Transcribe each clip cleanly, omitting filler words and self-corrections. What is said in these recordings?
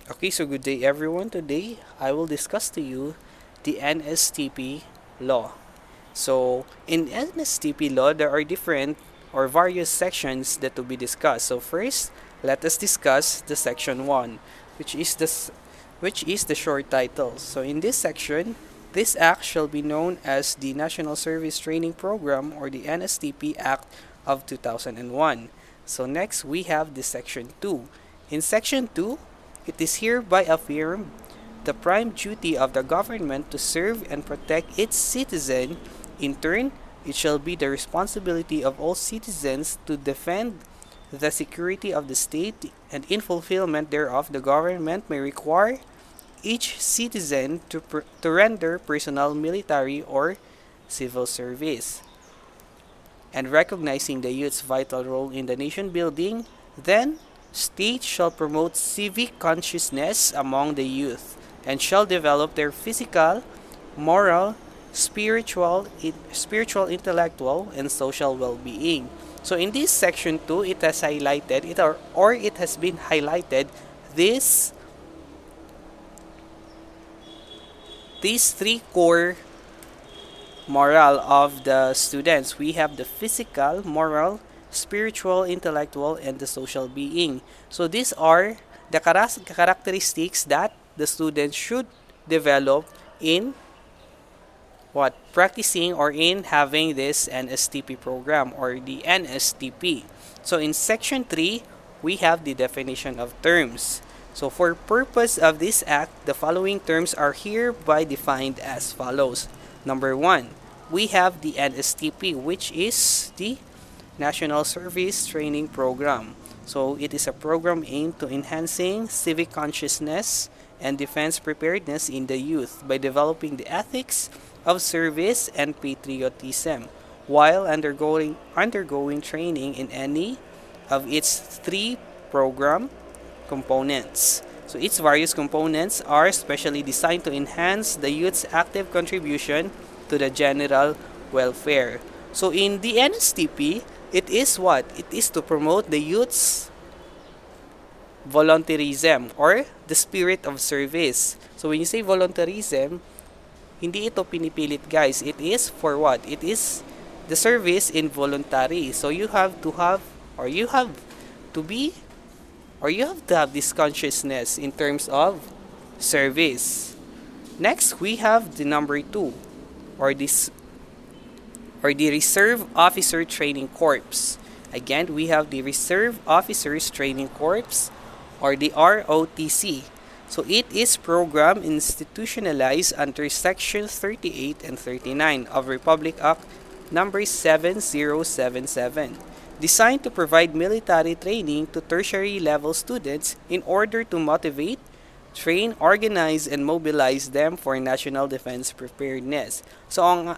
Okay, so good day everyone. Today I will discuss to you the NSTP law. So in NSTP law, there are different or various sections that to be discussed. So first, let us discuss the section 1, which is the short title. So in this section, this act shall be known as the National Service Training Program or the NSTP Act of 2001. So next, we have the section 2. In section 2, it is hereby affirmed the prime duty of the government to serve and protect its citizen. In turn, it shall be the responsibility of all citizens to defend the security of the state, and in fulfillment thereof, the government may require each citizen to render personal, military, or civil service. And recognizing the youth's vital role in the nation building, then state shall promote civic consciousness among the youth and shall develop their physical, moral, spiritual, intellectual, and social well-being. So in this section 2, it has highlighted it or it has been highlighted these three core moral of the students. We have the physical, moral, spiritual, intellectual, and the social being. So these are the characteristics that the students should develop in practicing or in having this NSTP program or the NSTP. So in section 3, we have the definition of terms. So for purpose of this act, the following terms are hereby defined as follows. Number 1, we have the NSTP, which is the National Service Training Program. So it is a program aimed to enhancing civic consciousness and defense preparedness in the youth by developing the ethics of service and patriotism while undergoing training in any of its 3 program components. So its various components are specially designed to enhance the youth's active contribution to the general welfare. So in the NSTP, it is what? It is to promote the youth's volunteerism or the spirit of service. So when you say volunteerism, hindi ito pinipilit, guys. It is for what? It is the service involuntary. So you have to have this consciousness in terms of service. Next, we have the number 2 or the Reserve Officer Training Corps. Again, we have the Reserve Officers Training Corps or the ROTC. So it is program institutionalized under Section 38 and 39 of Republic Act number 7077, designed to provide military training to tertiary level students in order to motivate, train, organize, and mobilize them for national defense preparedness. So ang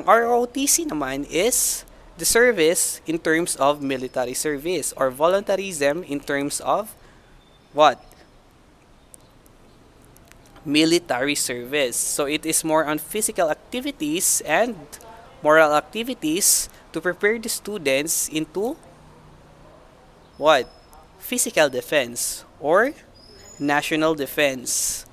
ROTC naman is the service in terms of military service or voluntarism in terms of what? Military service. So it is more on physical activities and moral activities to prepare the students into what? Physical defense or national defense,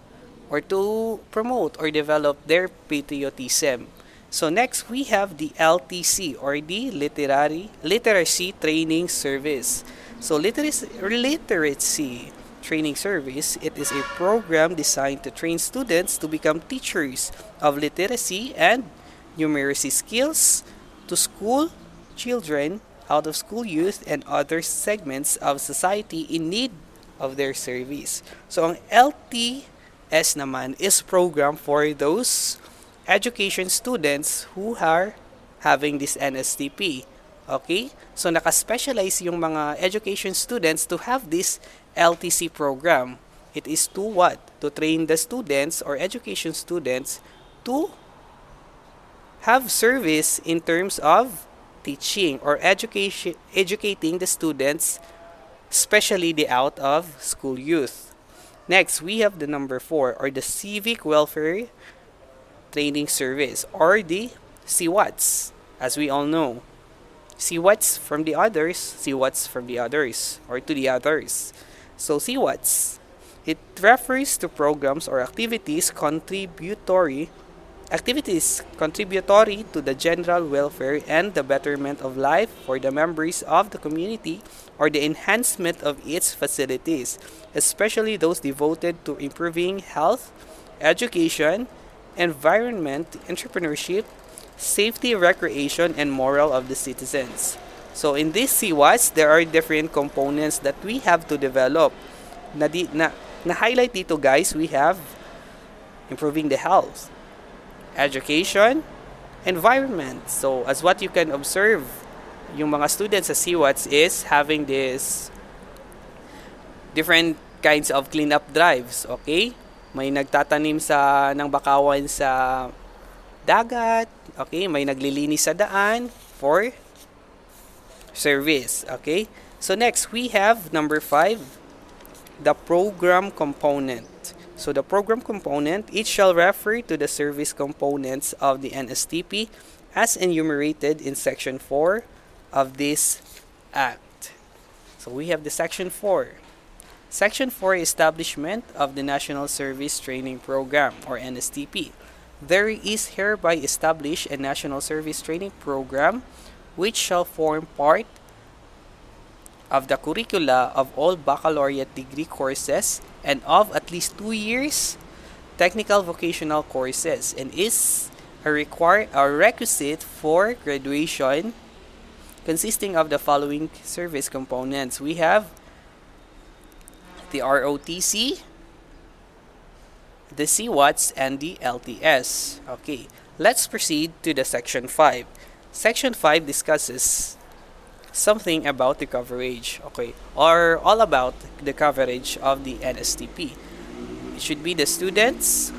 or to promote or develop their patriotism. So next, we have the LTC or the Literacy Training Service. So literacy training service, it is a program designed to train students to become teachers of literacy and numeracy skills to school children, out of school youth, and other segments of society in need of their service. So ang LTS naman is program for those education students who are having this NSTP. Okay? So naka-specialize yung mga education students to have this LTC program. It is to what? To train the students or education students to have service in terms of teaching or educating the students, especially the out of school youth. Next, we have the number 4 or the Civic Welfare Training Service or the CWATS, as we all know. CWATS from the others, CWATS from the others or to the others. So CWATS, It refers to programs or activities contributory to the general welfare and the betterment of life for the members of the community or the enhancement of its facilities, especially those devoted to improving health, education, environment, entrepreneurship, safety, recreation, and moral of the citizens. So in this CWAS, there are different components that we have to develop. Na-highlight dito guys, we have improving the health, education, environment. So as what you can observe, yung mga students sa CWATS is having this different kinds of cleanup drives, okay? May nagtatanim ng bakawan sa dagat, okay? May naglilinis sa daan for service, okay? So next, we have number 5, the program component. So the program component, it shall refer to the service components of the Nstp as enumerated in section 4 of this act. So we have the section 4. Section 4, establishment of the National Service Training Program or NSTP. There is hereby established a National Service Training Program which shall form part of the curricula of all baccalaureate degree courses and of at least 2 years technical vocational courses, and is a requisite for graduation, consisting of the following service components. We have the ROTC, the CWATS, and the LTS. Okay, let's proceed to the section 5. Section 5 discusses something about the coverage, okay, or all about the coverage of the NSTP. It should be the students,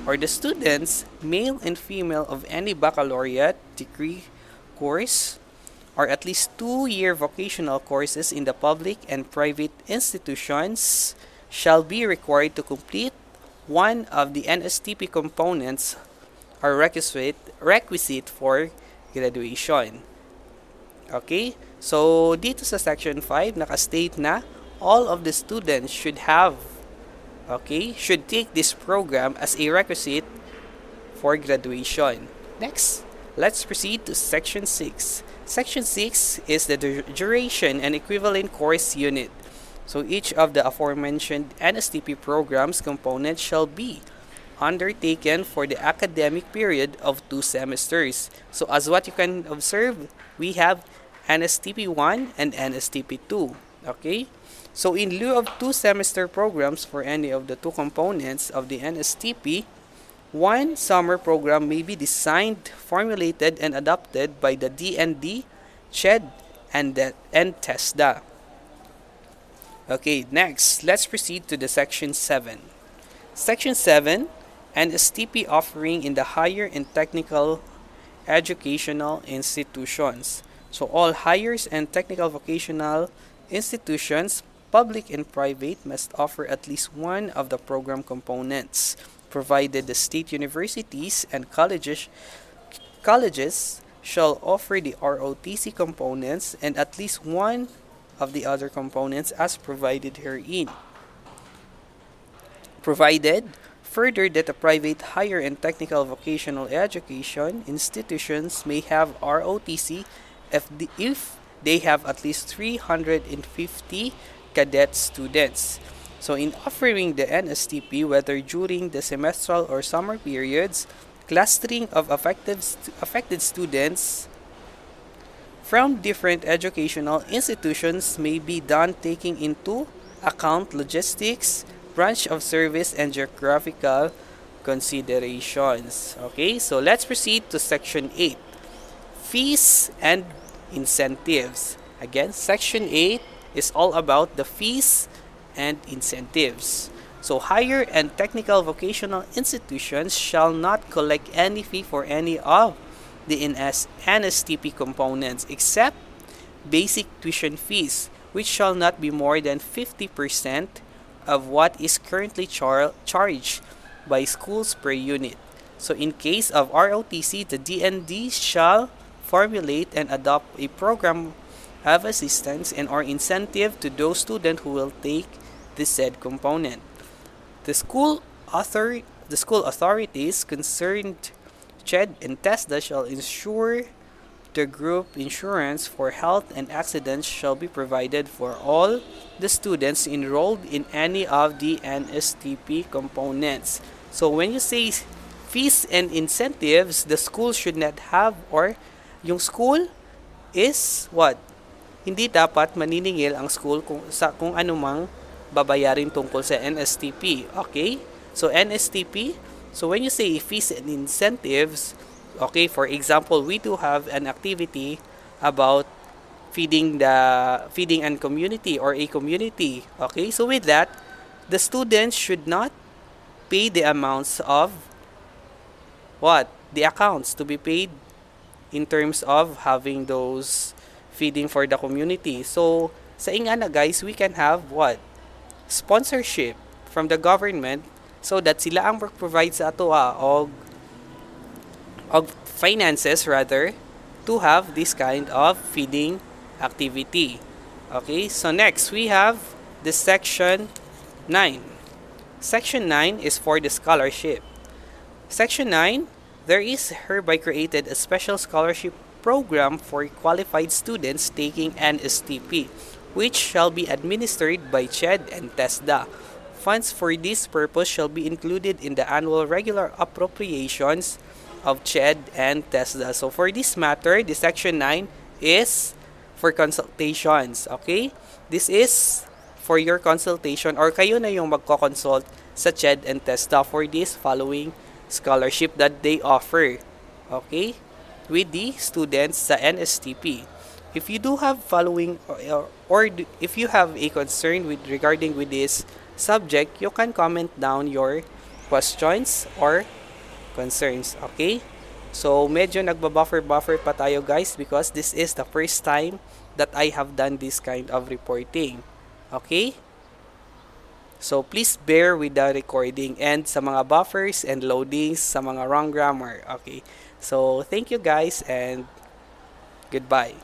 male and female, of any baccalaureate degree course or at least 2-year vocational courses in the public and private institutions shall be required to complete one of the NSTP components or requisite for graduation. Okay? So, dito sa section 5, nakastate na all of the students should take this program as a requisite for graduation. Next, let's proceed to section 6. Section 6 is the duration and equivalent course unit. So, each of the aforementioned NSTP programs components shall be undertaken for the academic period of 2 semesters. So, as what you can observe, we have NSTP 1 and NSTP 2. Okay? So in lieu of 2 semester programs for any of the 2 components of the NSTP, one summer program may be designed, formulated, and adopted by the DND, CHED, and TESDA. Okay, next, let's proceed to the section 7. Section 7, NSTP offering in the higher and technical educational institutions. So all higher and technical vocational institutions, public and private, must offer at least one of the program components, provided the state universities and colleges shall offer the ROTC components and at least one of the other components as provided herein. Provided further that the private higher and technical vocational education institutions may have ROTC if they have at least 350 cadet students. So in offering the NSTP, whether during the semestral or summer periods, clustering of affected students from different educational institutions may be done taking into account logistics, branch of service, and geographical considerations. Okay, so let's proceed to section 8. Fees and incentives. Again, section 8 is all about the fees and incentives. So higher and technical vocational institutions shall not collect any fee for any of the NSTP components except basic tuition fees, which shall not be more than 50% of what is currently charged by schools per unit. So in case of ROTC, the DND shall formulate and adopt a program of assistance and or incentive to those students who will take the said component. The school the school authorities concerned, CHED and TESDA, shall ensure the group insurance for health and accidents shall be provided for all the students enrolled in any of the NSTP components. So when you say fees and incentives, the school should not have, or yung school is what? Hindi dapat maniningil ang school kung anumang babayarin tungkol sa NSTP. Okay? So NSTP, so when you say fees and incentives, okay, for example, we do have an activity about feeding and community, or a community. Okay? So with that, the students should not pay the amounts of what? The accounts to be paid in terms of having those feeding for the community. So, sa ingana guys, we can have what? Sponsorship from the government, so that sila ang provide sa ato og finances rather to have this kind of feeding activity. Okay, so next we have the section 9. Section 9 is for the scholarship. Section 9, there is hereby created a special scholarship program for qualified students taking NSTP, which shall be administered by CHED and TESDA. Funds for this purpose shall be included in the annual regular appropriations of CHED and TESDA. So for this matter, the section 9 is for consultations. Okay? This is for your consultation, or kayo na yung magko-consult sa CHED and TESDA for this following scholarship that they offer. Okay? With the students sa NSTP. If you do have following or if you have a concern regarding with this subject, you can comment down your questions or concerns. Okay? So medyo nagbabuffer pa tayo guys, because this is the first time that I have done this kind of reporting. Okay? So please bear with the recording and sa mga buffers and loadings, sa mga wrong grammar. Okay? So thank you guys and goodbye.